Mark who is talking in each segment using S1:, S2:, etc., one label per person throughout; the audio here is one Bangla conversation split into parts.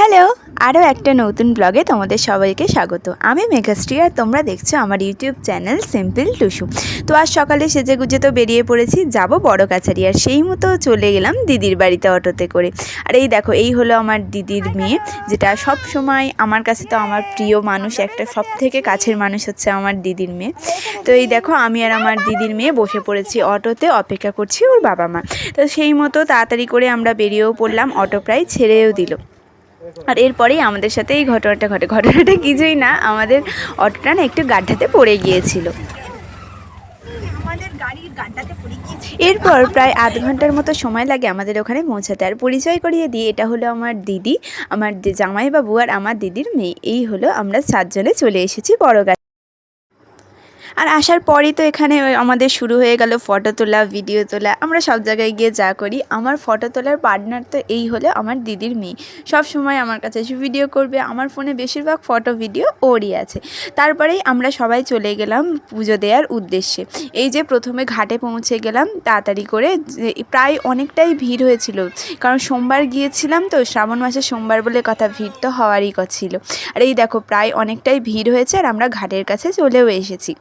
S1: হ্যালো, আরও একটা নতুন ব্লগে তোমাদের সবাইকে স্বাগত। আমি মেঘাশ্রী আর তোমরা দেখছো আমার ইউটিউব চ্যানেল সিম্পল টুসু। তো আজ সকালে সেজে গুজে তো বেরিয়ে পড়েছি, যাব বড় কাছারি। আর সেই মতো চলে গেলাম দিদির বাড়িতে অটোতে করে। আর এই দেখো, এই হলো আমার দিদির মেয়ে, যেটা সব সময় আমার কাছে তো আমার প্রিয় মানুষ, একটা সব থেকে কাছের মানুষ হচ্ছে আমার দিদির মেয়ে। তো এই দেখো, আমি আর আমার দিদির মেয়ে বসে পড়েছি অটোতে, অপেক্ষা করছি ওর বাবা মা। তো সেই মতো তাড়াতাড়ি করে আমরা বেরিয়েও পড়লাম, অটো প্রায় ছেড়েও দিল। আর এরপরেই আমাদের সাথে এই ঘটনাটা ঘটে। ঘটনাটা কিছুই না, আমাদের অটোটা না একটু গাড্ডাতে পড়ে গিয়েছিল। এরপর প্রায় আধ ঘন্টার মতো সময় লাগে আমাদের ওখানে পৌঁছাতে। আর পরিচয় করিয়ে দিই, এটা হলো আমার দিদি, আমার জামাইবাবু আর আমার দিদির মেয়ে। এই হলো আমরা 4 জনে চলে এসেছি বড়গাছি। আর আসার পরই তো এখানে আমাদের শুরু হয়ে গেল ফটো তোলা, ভিডিও তোলা। আমরা সব জায়গায় গিয়ে যা করি, আমার ফটো তোলার পার্টনার তো এই হলো আমার দিদির মেয়ে। সব সময় আমার কাছে এসে ভিডিও করবে, আমার ফোনে বেশিরভাগ ফটো ভিডিও ওরই আছে। তারপরেই আমরা সবাই চলে গেলাম পুজো দেওয়ার উদ্দেশ্যে। এই যে প্রথমে ঘাটে পৌঁছে গেলাম তাড়াতাড়ি করে, প্রায় অনেকটাই ভিড় হয়েছিল, কারণ সোমবার গিয়েছিলাম তো, শ্রাবণ মাসে সোমবার বলে কথা, ভিড় তো হওয়ারই কথা ছিল। আর এই দেখো, প্রায় অনেকটাই ভিড় হয়েছে আর আমরা ঘাটের কাছে চলেও এসেছি।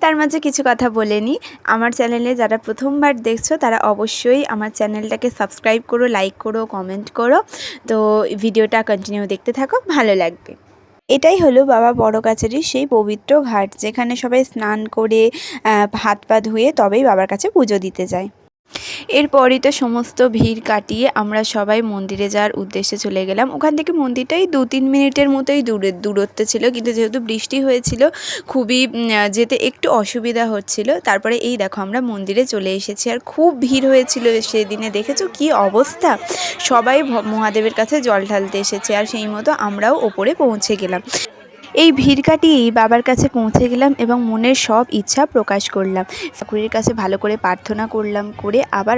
S1: তার মাঝে কিছু কথা বলে নিই, আমার চ্যানেলে যারা প্রথমবার দেখছো তারা অবশ্যই আমার চ্যানেলটাকে সাবস্ক্রাইব করো, লাইক করো, কমেন্ট করো। তো ভিডিওটা কন্টিনিউ দেখতে থাকো, ভালো লাগবে। এটাই হলো বাবা বড় কাছারির সেই পবিত্র ঘাট, যেখানে সবাই স্নান করে হাত পা ধুয়ে তবেই বাবার কাছে পুজো দিতে যায়। এরপরই তো সমস্ত ভিড় কাটিয়ে আমরা সবাই মন্দিরে যাওয়ার উদ্দেশ্যে চলে গেলাম। ওখান থেকে মন্দিরটাই 2-3 মিনিটের মতোই দূরত্ব ছিল, কিন্তু যেহেতু বৃষ্টি হয়েছিল খুবই যেতে একটু অসুবিধা হচ্ছিল। তারপরে এই দেখো, আমরা মন্দিরে চলে এসেছি। আর খুব ভিড় হয়েছিল সেদিনে, দেখেছো কি অবস্থা, সবাই মহাদেবের কাছে জল ঢালতে এসেছে। আর সেই মতো আমরাও ওপরে পৌঁছে গেলাম। এই ভিড় কাটিয়েই বাবার কাছে পৌঁছে গেলাম এবং মনের সব ইচ্ছা প্রকাশ করলাম। ঠাকুরের কাছে ভালো করে প্রার্থনা করলাম, করে আবার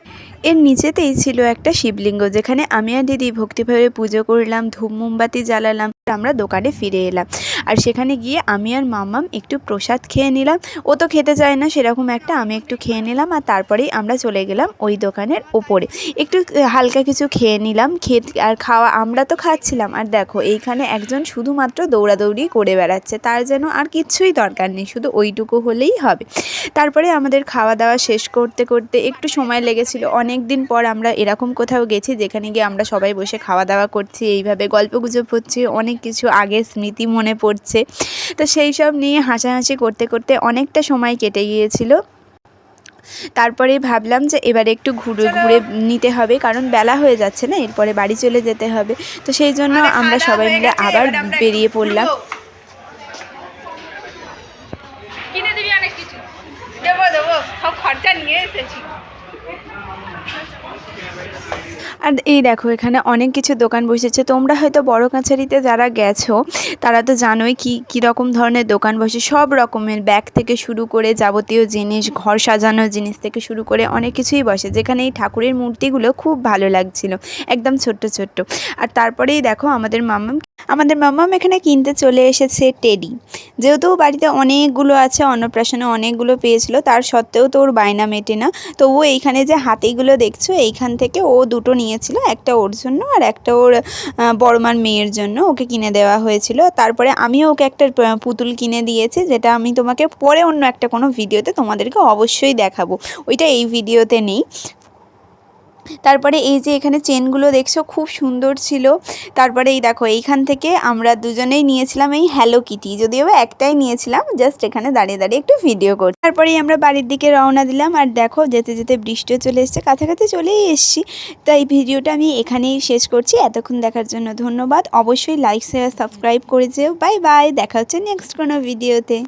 S1: এর নিচেতেই ছিল একটা শিবলিঙ্গ, যেখানে আমি আর দিদি ভক্তিভাবে পুজো করলাম, ধূপ মোমবাতি জ্বালালাম। আমরা দোকানে ফিরে এলাম। আর সেখানে গিয়ে আমি আর মাম্মাম একটু প্রসাদ খেয়ে নিলাম। ও তো খেতে চায় না সেরকম একটা, আমি একটু খেয়ে নিলাম। আর তারপরেই আমরা চলে গেলাম ওই দোকানের ওপরে, একটু হালকা কিছু খেয়ে নিলাম। আর খাওয়া আমরা তো খাচ্ছিলাম। আর দেখো, এইখানে একজন শুধুমাত্র দৌড়াদৌড়ি করে বেড়াচ্ছে, তার যেন আর কিচ্ছুই দরকার নেই, শুধু ওইটুকু হলেই হবে। তারপরে আমাদের খাওয়া দাওয়া শেষ করতে করতে একটু সময় লেগেছিল। অনেক দিন পর আমরা এরকম কোথাও গেছি যেখানে গিয়ে আমরা সবাই বসে খাওয়া দাওয়া করছি, এইভাবে গল্পগুজব হচ্ছে, অনেক কিছু আগের স্মৃতি মনে পড়ছে। তো সেই সব নিয়ে হাসাহাসি করতে করতে অনেকটা সময় কেটে গিয়েছিল। তারপরে ভাবলাম যে এবারে একটু ঘুরে নিতে হবে, কারণ বেলা হয়ে যাচ্ছে না, এরপরে বাড়ি চলে যেতে হবে। তো সেই জন্য আমরা সবাই মিলে আবার বেরিয়ে পড়লাম। কিনে দিবি অনেক কিছু, দেবো সব খরচা নিয়ে এসেছি। আর এই দেখো, এখানে অনেক কিছু দোকান বসেছে। তোমরা হয়তো বড় কাছারিতে যারা গেছো তারা তো জানোই কী রকম ধরনের দোকান বসে। সব রকমের ব্যাগ থেকে শুরু করে যাবতীয় জিনিস, ঘর সাজানোর জিনিস থেকে শুরু করে অনেক কিছুই বসে, যেখানে এই ঠাকুরের মূর্তিগুলো খুব ভালো লাগছিল, একদম ছোট্ট ছোট্ট। আর তারপরেই দেখো, আমাদের মাম্মাম এখানে কিনতে চলে এসেছে টেডি। যেহেতু বাড়িতে অনেকগুলো আছে, অন্নপ্রাশনে অনেকগুলো পেয়েছিল, তার সত্ত্বেও তো ওর বায়না মেটে না। তো ও এইখানে যে হাতিগুলো দেখছো, এইখান থেকে ও দুটো নিয়েছিল, একটা ওর জন্য আর একটা ওর বড়মার মেয়ের জন্য ওকে কিনে দেওয়া হয়েছিল। তারপরে আমিও ওকে একটা পুতুল কিনে দিয়েছি, যেটা আমি তোমাকে পরে অন্য একটা কোনো ভিডিওতে তোমাদেরকে অবশ্যই দেখাবো, ওইটা এই ভিডিওতে নেই। তারপরে এই যে এখানে চেনগুলো দেখছো, খুব সুন্দর ছিল। তারপরে এই দেখো, এইখান থেকে আমরা দুজনেই নিয়েছিলাম এই হ্যালো কিটি, যদিও একটাই নিয়েছিলাম, জাস্ট এখানে দাঁড়িয়ে দাঁড়িয়ে একটু ভিডিও করি। তারপরেই আমরা বাড়ির দিকে রওনা দিলাম। আর দেখো, যেতে যেতে বৃষ্টিও চলে এসছে, কাছাকাছি চলেই এসছি। তো এই ভিডিওটা আমি এখানেই শেষ করছি। এতক্ষণ দেখার জন্য ধন্যবাদ। অবশ্যই লাইক শেয়ার সাবস্ক্রাইব করে যেও। বাই বাই, দেখা হচ্ছে নেক্সট কোনো ভিডিওতে।